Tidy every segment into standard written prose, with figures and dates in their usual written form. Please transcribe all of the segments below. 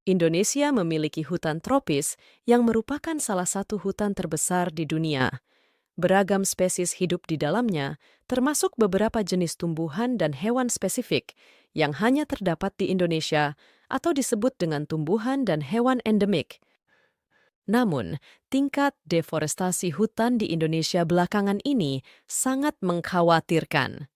Indonesia memiliki hutan tropis yang merupakan salah satu hutan terbesar di dunia. Beragam spesies hidup di dalamnya, termasuk beberapa jenis tumbuhan dan hewan spesifik yang hanya terdapat di Indonesia atau disebut dengan tumbuhan dan hewan endemik. Namun, tingkat deforestasi hutan di Indonesia belakangan ini sangat mengkhawatirkan.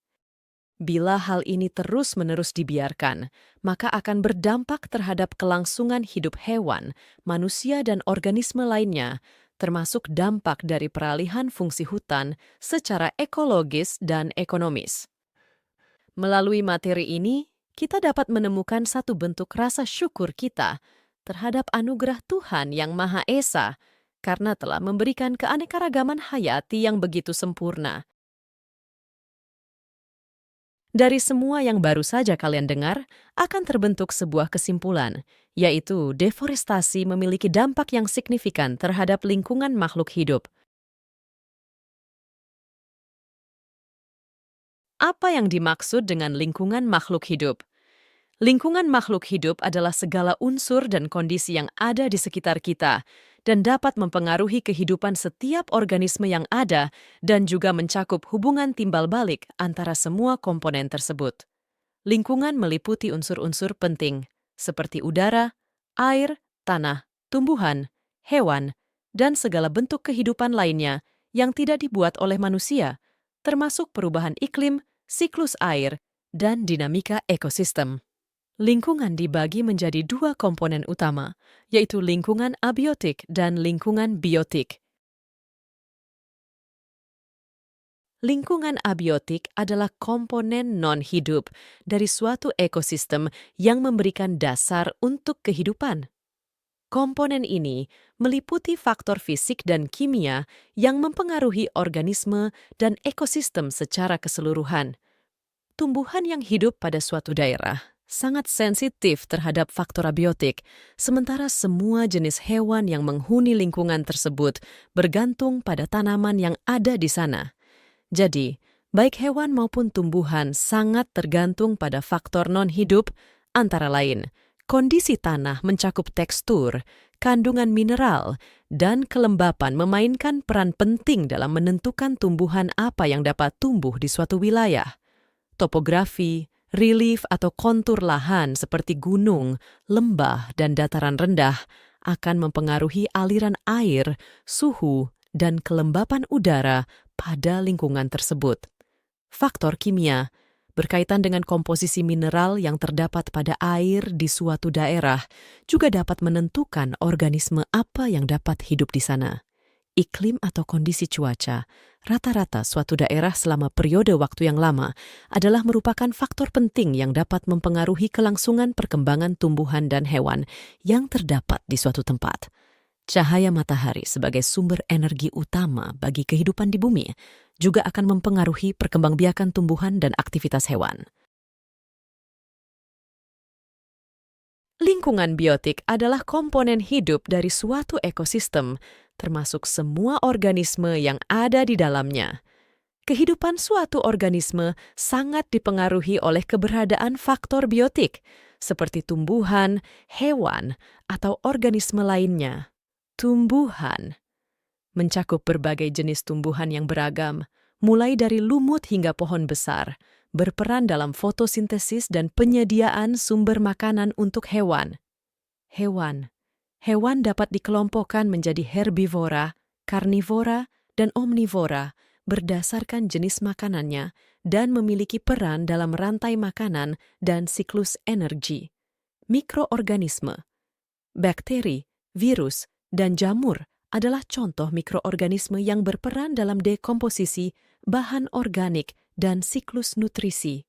Bila hal ini terus-menerus dibiarkan, maka akan berdampak terhadap kelangsungan hidup hewan, manusia, dan organisme lainnya, termasuk dampak dari peralihan fungsi hutan secara ekologis dan ekonomis. Melalui materi ini, kita dapat menemukan satu bentuk rasa syukur kita terhadap anugerah Tuhan yang Maha Esa karena telah memberikan keanekaragaman hayati yang begitu sempurna. Dari semua yang baru saja kalian dengar, akan terbentuk sebuah kesimpulan, yaitu deforestasi memiliki dampak yang signifikan terhadap lingkungan makhluk hidup. Apa yang dimaksud dengan lingkungan makhluk hidup? Lingkungan makhluk hidup adalah segala unsur dan kondisi yang ada di sekitar kita dan dapat mempengaruhi kehidupan setiap organisme yang ada dan juga mencakup hubungan timbal balik antara semua komponen tersebut. Lingkungan meliputi unsur-unsur penting seperti udara, air, tanah, tumbuhan, hewan, dan segala bentuk kehidupan lainnya yang tidak dibuat oleh manusia, termasuk perubahan iklim, siklus air, dan dinamika ekosistem. Lingkungan dibagi menjadi dua komponen utama, yaitu lingkungan abiotik dan lingkungan biotik. Lingkungan abiotik adalah komponen non-hidup dari suatu ekosistem yang memberikan dasar untuk kehidupan. Komponen ini meliputi faktor fisik dan kimia yang mempengaruhi organisme dan ekosistem secara keseluruhan. Tumbuhan yang hidup pada suatu daerah sangat sensitif terhadap faktor abiotik, sementara semua jenis hewan yang menghuni lingkungan tersebut bergantung pada tanaman yang ada di sana. Jadi, baik hewan maupun tumbuhan sangat tergantung pada faktor non-hidup, antara lain kondisi tanah mencakup tekstur, kandungan mineral, dan kelembapan memainkan peran penting dalam menentukan tumbuhan apa yang dapat tumbuh di suatu wilayah. Topografi, relief atau kontur lahan seperti gunung, lembah, dan dataran rendah akan mempengaruhi aliran air, suhu, dan kelembapan udara pada lingkungan tersebut. Faktor kimia berkaitan dengan komposisi mineral yang terdapat pada air di suatu daerah juga dapat menentukan organisme apa yang dapat hidup di sana. Iklim atau kondisi cuaca, rata-rata suatu daerah selama periode waktu yang lama adalah merupakan faktor penting yang dapat mempengaruhi kelangsungan perkembangan tumbuhan dan hewan yang terdapat di suatu tempat. Cahaya matahari sebagai sumber energi utama bagi kehidupan di bumi juga akan mempengaruhi perkembangbiakan tumbuhan dan aktivitas hewan. Lingkungan biotik adalah komponen hidup dari suatu ekosistem, termasuk semua organisme yang ada di dalamnya. Kehidupan suatu organisme sangat dipengaruhi oleh keberadaan faktor biotik, seperti tumbuhan, hewan, atau organisme lainnya. Tumbuhan mencakup berbagai jenis tumbuhan yang beragam, mulai dari lumut hingga pohon besar, berperan dalam fotosintesis dan penyediaan sumber makanan untuk hewan. Hewan dapat dikelompokkan menjadi herbivora, karnivora, dan omnivora berdasarkan jenis makanannya dan memiliki peran dalam rantai makanan dan siklus energi. Mikroorganisme, bakteri, virus, dan jamur adalah contoh mikroorganisme yang berperan dalam dekomposisi, bahan organik, dan siklus nutrisi.